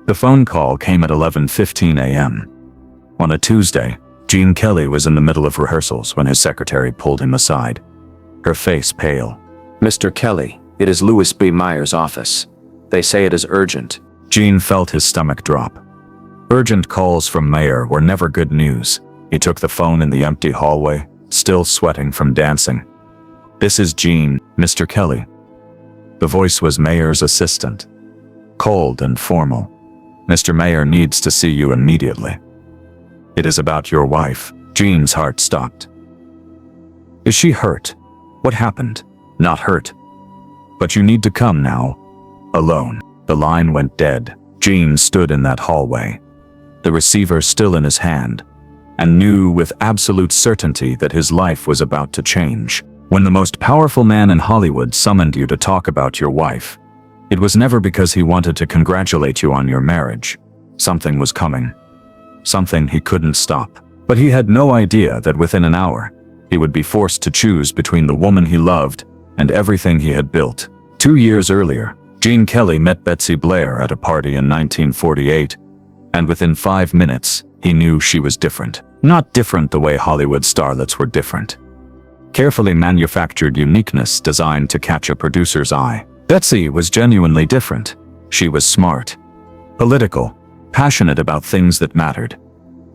The phone call came at 11:15 a.m. On a Tuesday, Gene Kelly was in the middle of rehearsals when his secretary pulled him aside, her face pale. "Mr. Kelly, it is Louis B. Meyer's office. They say it is urgent." Gene felt his stomach drop. Urgent calls from Meyer were never good news. He took the phone in the empty hallway, still sweating from dancing. "This is Gene, Mr. Kelly." The voice was Meyer's assistant, cold and formal. "Mr. Meyer needs to see you immediately." "It is about your wife." Gene's heart stopped. "Is she hurt? What happened?" "Not hurt. But you need to come now. Alone." The line went dead. Gene stood in that hallway, the receiver still in his hand, and knew with absolute certainty that his life was about to change. When the most powerful man in Hollywood summoned you to talk about your wife, it was never because he wanted to congratulate you on your marriage. Something was coming. Something he couldn't stop. But he had no idea that within an hour, he would be forced to choose between the woman he loved and everything he had built. 2 years earlier, Gene Kelly met Betsy Blair at a party in 1948, and within 5 minutes, he knew she was different. Not different the way Hollywood starlets were different. Carefully manufactured uniqueness designed to catch a producer's eye. Betsy was genuinely different. She was smart, political, passionate about things that mattered.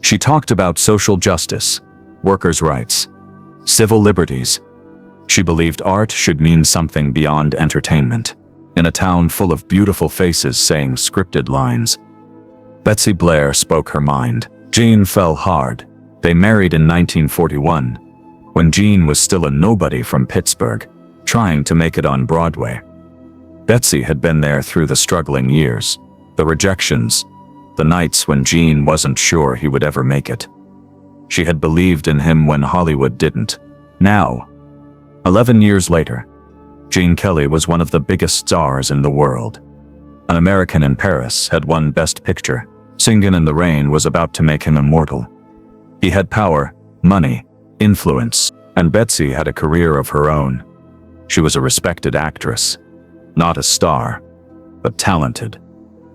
She talked about social justice, workers' rights, civil liberties. She believed art should mean something beyond entertainment. In a town full of beautiful faces saying scripted lines, Betsy Blair spoke her mind. Gene fell hard. They married in 1941, when Gene was still a nobody from Pittsburgh, trying to make it on Broadway. Betsy had been there through the struggling years, the rejections, the nights when Gene wasn't sure he would ever make it. She had believed in him when Hollywood didn't. Now, 11 years later, Gene Kelly was one of the biggest stars in the world. An American in Paris had won Best Picture. Singin' in the Rain was about to make him immortal. He had power, money, influence, and Betsy had a career of her own. She was a respected actress, not a star, but talented,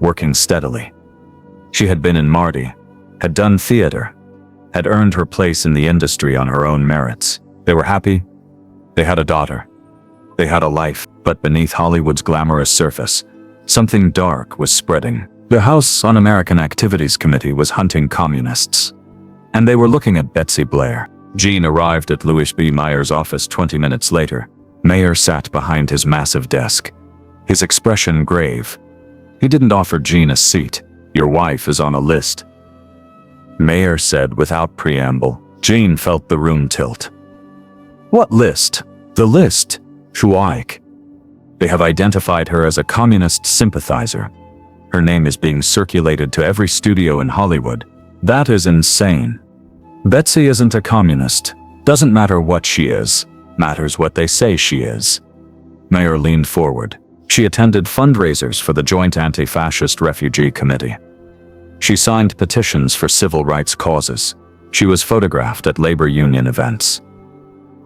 working steadily. She had been in Marty, had done theater, had earned her place in the industry on her own merits. They were happy. They had a daughter. They had a life, but beneath Hollywood's glamorous surface, something dark was spreading. The House Un-American Activities Committee was hunting communists, and they were looking at Betsy Blair. Gene arrived at Louis B. Meyer's office 20 minutes later. Meyer sat behind his massive desk, his expression grave. He didn't offer Gene a seat. "Your wife is on a list," Meyer said without preamble. Gene felt the room tilt. "What list?" "The list. Schweik. They have identified her as a communist sympathizer. Her name is being circulated to every studio in Hollywood." "That is insane. Betsy isn't a communist. Doesn't matter what she is. Matters what they say she is." Meyer leaned forward. She attended fundraisers for the Joint Anti-Fascist Refugee Committee. She signed petitions for civil rights causes. She was photographed at labor union events.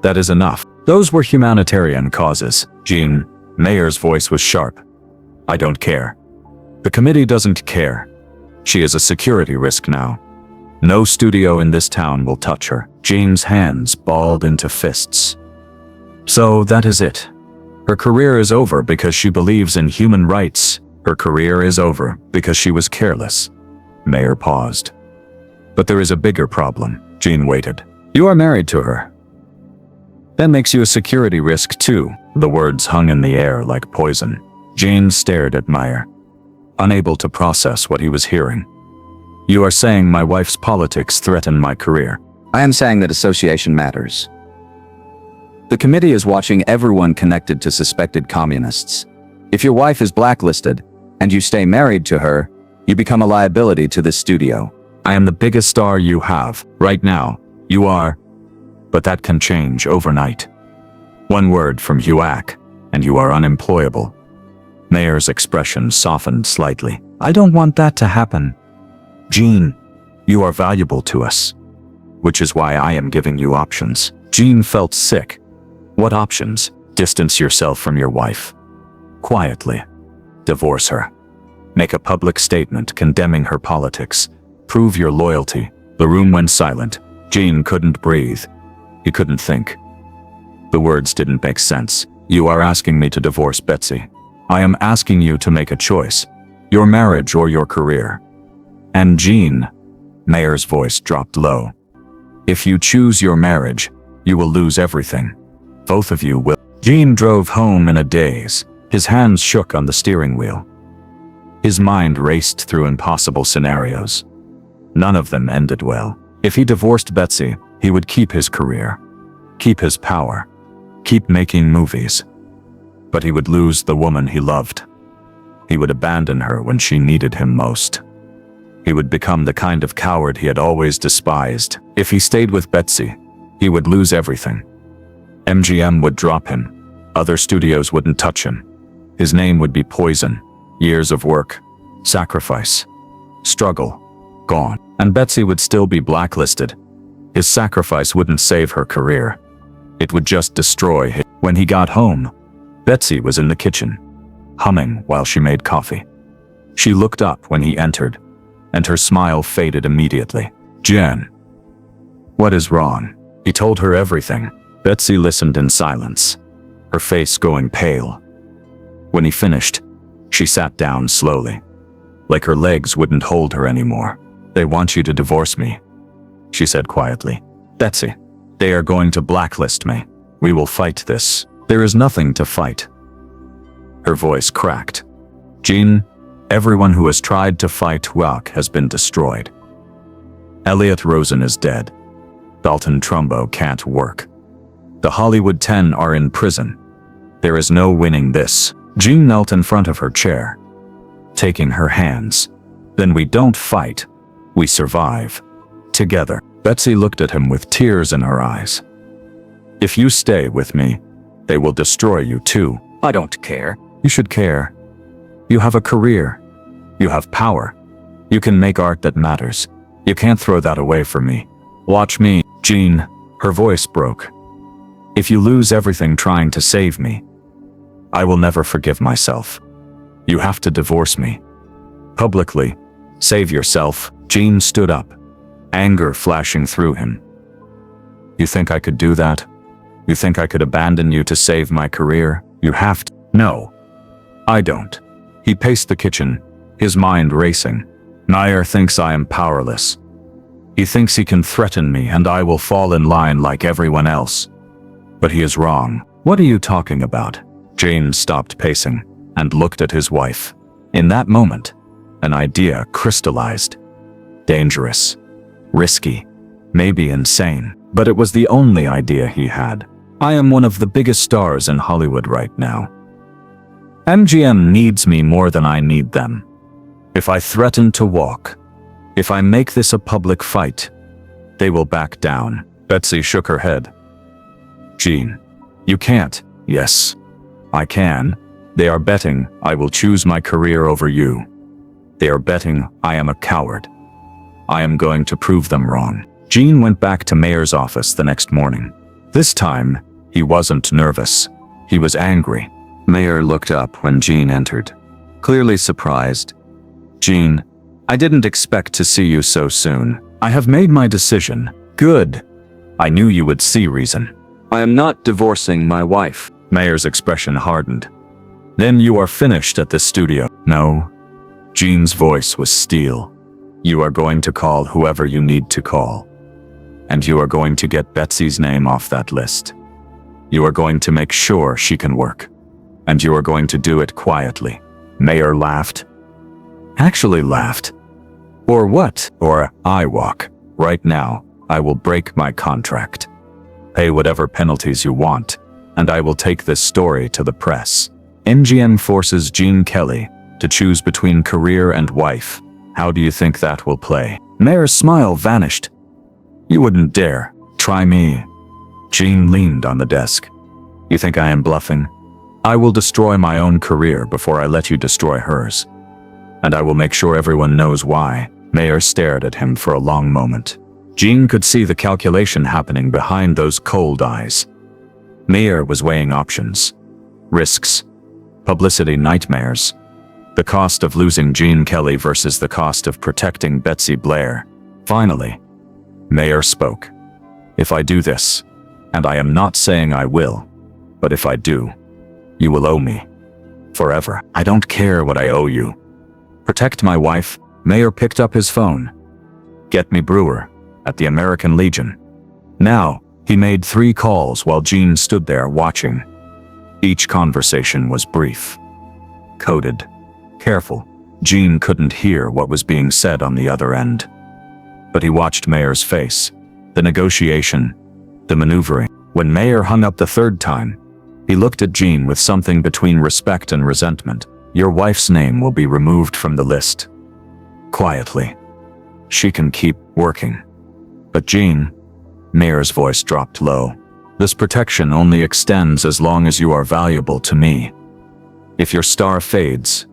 "That is enough. Those were humanitarian causes." "Gene," Meyer's voice was sharp, "I don't care. The committee doesn't care. She is a security risk now. No studio in this town will touch her." Gene's hands balled into fists. "So that is it. Her career is over because she believes in human rights. Her career is over because she was careless." Meyer paused. "But there is a bigger problem." Gene waited. "You are married to her. That makes you a security risk too." The words hung in the air like poison. Gene stared at Meyer, unable to process what he was hearing. "You are saying my wife's politics threaten my career." "I am saying that association matters. The committee is watching everyone connected to suspected communists. If your wife is blacklisted, and you stay married to her, you become a liability to this studio." "I am the biggest star you have. Right now, you are. But that can change overnight. One word from HUAC, and you are unemployable." Meyer's expression softened slightly. "I don't want that to happen. Gene, you are valuable to us, which is why I am giving you options." Gene felt sick. "What options?" "Distance yourself from your wife. Quietly. Divorce her. Make a public statement condemning her politics. Prove your loyalty. The room went silent. Jean couldn't breathe. He couldn't think. The words didn't make sense. You are asking me to divorce Betsy. I am asking you to make a choice. Your marriage or your career. And Jean, Mayer's voice dropped low. If you choose your marriage, you will lose everything. Both of you will. Jean drove home in a daze. His hands shook on the steering wheel. His mind raced through impossible scenarios. None of them ended well. If he divorced Betsy, he would keep his career, keep his power, keep making movies. But he would lose the woman he loved. He would abandon her when she needed him most. He would become the kind of coward he had always despised. If he stayed with Betsy, he would lose everything. MGM would drop him. Other studios wouldn't touch him. His name would be poison. Years of work, sacrifice, struggle, gone. And Betsy would still be blacklisted. His sacrifice wouldn't save her career. It would just destroy him. When he got home, Betsy was in the kitchen, humming while she made coffee. She looked up when he entered, and her smile faded immediately. Jen. What is wrong? He told her everything. Betsy listened in silence, her face going pale. When he finished, she sat down slowly, like her legs wouldn't hold her anymore. They want you to divorce me, she said quietly. Betsy, they are going to blacklist me. We will fight this. There is nothing to fight. Her voice cracked. Jean, everyone who has tried to fight WAC has been destroyed. Elliot Rosen is dead. Dalton Trumbo can't work. The Hollywood 10 are in prison. There is no winning this. Jean knelt in front of her chair, taking her hands. Then we don't fight. We survive. Together. Betsy looked at him with tears in her eyes. If you stay with me, they will destroy you too. I don't care. You should care. You have a career. You have power. You can make art that matters. You can't throw that away for me. Watch me, Jean. Her voice broke. If you lose everything trying to save me, I will never forgive myself. You have to divorce me. Publicly. Save yourself. Jean stood up, anger flashing through him. You think I could do that? You think I could abandon you to save my career? You have to. No. I don't. He paced the kitchen, his mind racing. Nair thinks I am powerless. He thinks he can threaten me and I will fall in line like everyone else. But he is wrong. What are you talking about? James stopped pacing and looked at his wife. In that moment, an idea crystallized. Dangerous, risky, maybe insane, but it was the only idea he had. I am one of the biggest stars in Hollywood right now. MGM needs me more than I need them. If I threaten to walk, if I make this a public fight, they will back down. Betsy shook her head. Jean, you can't. Yes, I can. They are betting I will choose my career over you. They are betting I am a coward. I am going to prove them wrong. Jean went back to Mayer's office the next morning. This time, he wasn't nervous. He was angry. Mayer looked up when Jean entered, clearly surprised. Jean, I didn't expect to see you so soon. I have made my decision. Good. I knew you would see reason. I am not divorcing my wife. Mayer's expression hardened. Then you are finished at this studio. No. Jean's voice was steel. You are going to call whoever you need to call. And you are going to get Betsy's name off that list. You are going to make sure she can work. And you are going to do it quietly. Mayer laughed. Actually laughed. Or what? Or I walk. Right now, I will break my contract. Pay whatever penalties you want, and I will take this story to the press. MGM forces Gene Kelly to choose between career and wife. How do you think that will play? Mayer's smile vanished. You wouldn't dare. Try me. Gene leaned on the desk. You think I am bluffing? I will destroy my own career before I let you destroy hers. And I will make sure everyone knows why. Mayer stared at him for a long moment. Gene could see the calculation happening behind those cold eyes. Mayer was weighing options. Risks. Publicity nightmares. The cost of losing Gene Kelly versus the cost of protecting Betsy Blair. Finally, Mayer spoke. If I do this, and I am not saying I will, but if I do, you will owe me. Forever. I don't care what I owe you. Protect my wife. Mayer picked up his phone. Get me Brewer, at the American Legion. Now, he made 3 calls while Gene stood there watching. Each conversation was brief. Coded. Careful. Gene couldn't hear what was being said on the other end. But he watched Mayer's face. The negotiation. The maneuvering. When Mayer hung up the 3rd time, he looked at Gene with something between respect and resentment. Your wife's name will be removed from the list. Quietly. She can keep working. But Gene, Mayer's voice dropped low. This protection only extends as long as you are valuable to me. If your star fades,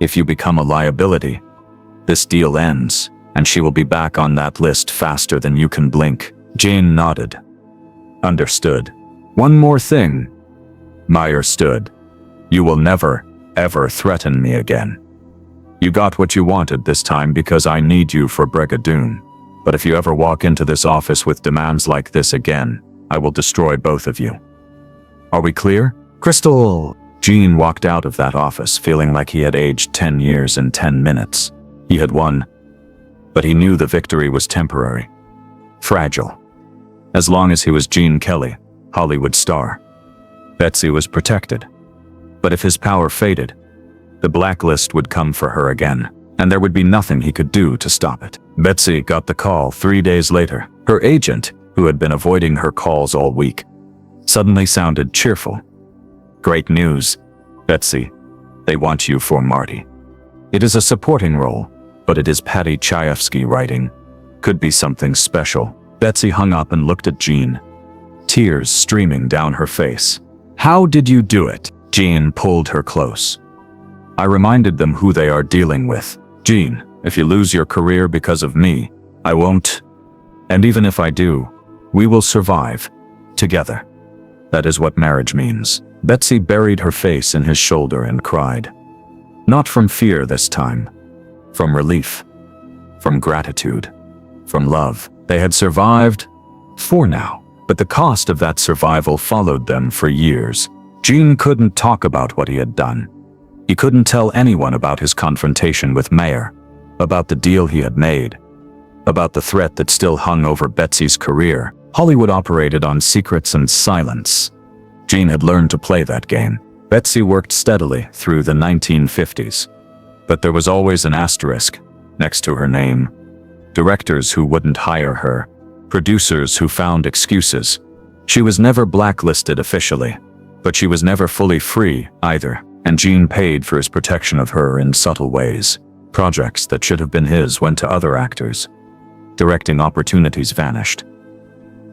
if you become a liability, this deal ends, and she will be back on that list faster than you can blink. Gene nodded. Understood. One more thing. Mayer stood. You will never, ever threaten me again. You got what you wanted this time because I need you for Brigadoon. But if you ever walk into this office with demands like this again, I will destroy both of you. Are we clear? Crystal! Gene walked out of that office feeling like he had aged 10 years in 10 minutes. He had won, but he knew the victory was temporary. Fragile. As long as he was Gene Kelly, Hollywood star. Betsy was protected. But if his power faded, the blacklist would come for her again, and there would be nothing he could do to stop it. Betsy got the call 3 days later. Her agent, who had been avoiding her calls all week, suddenly sounded cheerful. Great news, Betsy. They want you for Marty. It is a supporting role, but it is Patty Chayefsky writing. Could be something special. Betsy hung up and looked at Gene, tears streaming down her face. How did you do it? Gene pulled her close. I reminded them who they are dealing with. Gene, if you lose your career because of me, I won't. And even if I do, we will survive. Together. That is what marriage means. Betsy buried her face in his shoulder and cried. Not from fear this time. From relief. From gratitude. From love. They had survived. For now. But the cost of that survival followed them for years. Gene couldn't talk about what he had done. He couldn't tell anyone about his confrontation with Mayer, about the deal he had made, about the threat that still hung over Betsy's career. Hollywood operated on secrets and silence. Gene had learned to play that game. Betsy worked steadily through the 1950s. But there was always an asterisk next to her name. Directors who wouldn't hire her, producers who found excuses. She was never blacklisted officially, but she was never fully free either, and Gene paid for his protection of her in subtle ways. Projects that should have been his went to other actors. Directing opportunities vanished.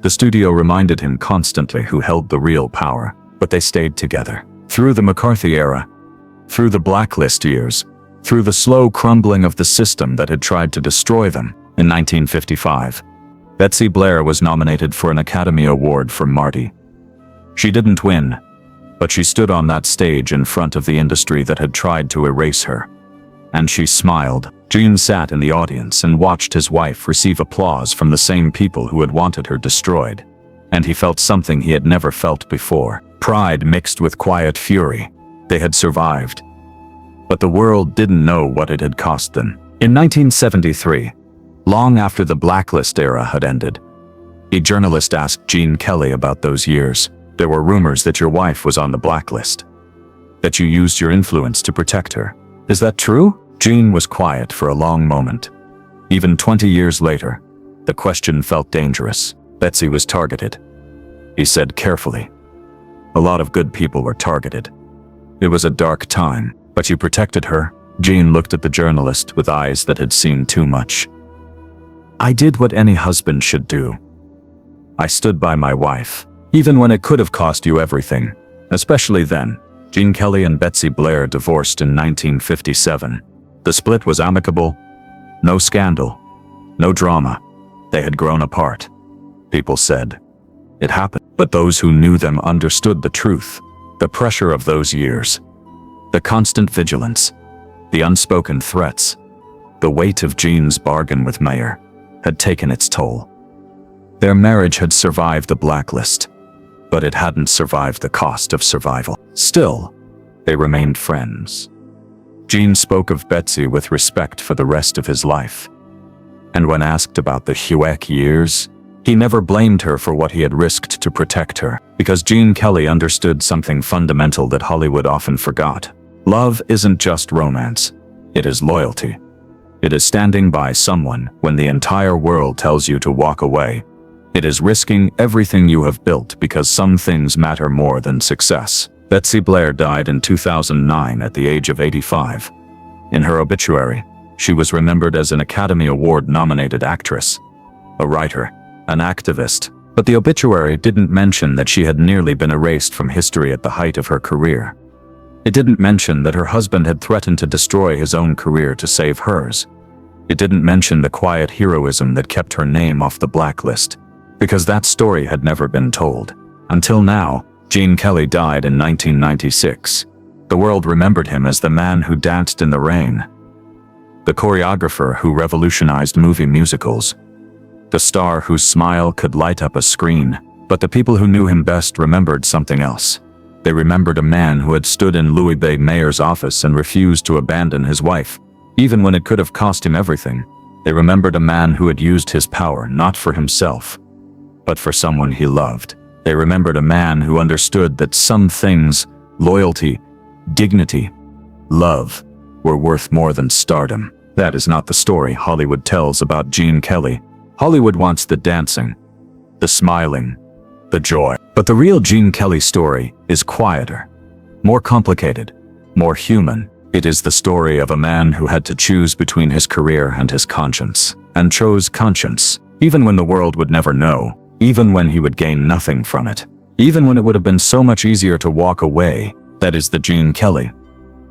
The studio reminded him constantly who held the real power, but they stayed together. Through the McCarthy era, through the blacklist years, through the slow crumbling of the system that had tried to destroy them. In 1955, Betsy Blair was nominated for an Academy Award for Marty. She didn't win, but she stood on that stage in front of the industry that had tried to erase her. And she smiled. Gene sat in the audience and watched his wife receive applause from the same people who had wanted her destroyed. And he felt something he had never felt before. Pride mixed with quiet fury. They had survived. But the world didn't know what it had cost them. In 1973, long after the blacklist era had ended, a journalist asked Gene Kelly about those years. There were rumors that your wife was on the blacklist, that you used your influence to protect her. Is that true? Gene was quiet for a long moment. Even 20 years later, the question felt dangerous. Betsy was targeted. He said carefully. A lot of good people were targeted. It was a dark time, but you protected her. Gene looked at the journalist with eyes that had seen too much. I did what any husband should do. I stood by my wife, even when it could have cost you everything, especially then. Gene Kelly and Betsy Blair divorced in 1957. The split was amicable. No scandal. No drama. They had grown apart. People said. It happened. But those who knew them understood the truth. The pressure of those years. The constant vigilance. The unspoken threats, the weight of Jean's bargain with Mayer, had taken its toll. Their marriage had survived the blacklist, but it hadn't survived the cost of survival. Still, they remained friends. Jean spoke of Betsy with respect for the rest of his life. And when asked about the Hueck years, he never blamed her for what he had risked to protect her, because Gene Kelly understood something fundamental that Hollywood often forgot. Love isn't just romance. It is loyalty. It is standing by someone when the entire world tells you to walk away. It is risking everything you have built because some things matter more than success. Betsy Blair died in 2009 at the age of 85. In her obituary, she was remembered as an Academy Award-nominated actress, a writer, an activist, but the obituary didn't mention that she had nearly been erased from history at the height of her career. It didn't mention that her husband had threatened to destroy his own career to save hers. It didn't mention the quiet heroism that kept her name off the blacklist, because that story had never been told. Until now, Gene Kelly died in 1996. The world remembered him as the man who danced in the rain, the choreographer who revolutionized movie musicals, the star whose smile could light up a screen. But the people who knew him best remembered something else. They remembered a man who had stood in Louis B. Mayer's office and refused to abandon his wife, even when it could have cost him everything. They remembered a man who had used his power not for himself, but for someone he loved. They remembered a man who understood that some things, loyalty, dignity, love, were worth more than stardom. That is not the story Hollywood tells about Gene Kelly. Hollywood wants the dancing, the smiling, the joy. But the real Gene Kelly story is quieter, more complicated, more human. It is the story of a man who had to choose between his career and his conscience, and chose conscience, even when the world would never know, even when he would gain nothing from it, even when it would have been so much easier to walk away. That is the Gene Kelly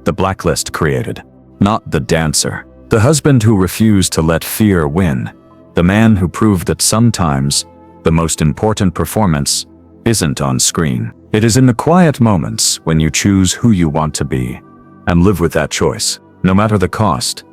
the blacklist created, not the dancer, the husband who refused to let fear win, the man who proved that sometimes the most important performance isn't on screen. It is in the quiet moments when you choose who you want to be and live with that choice, no matter the cost.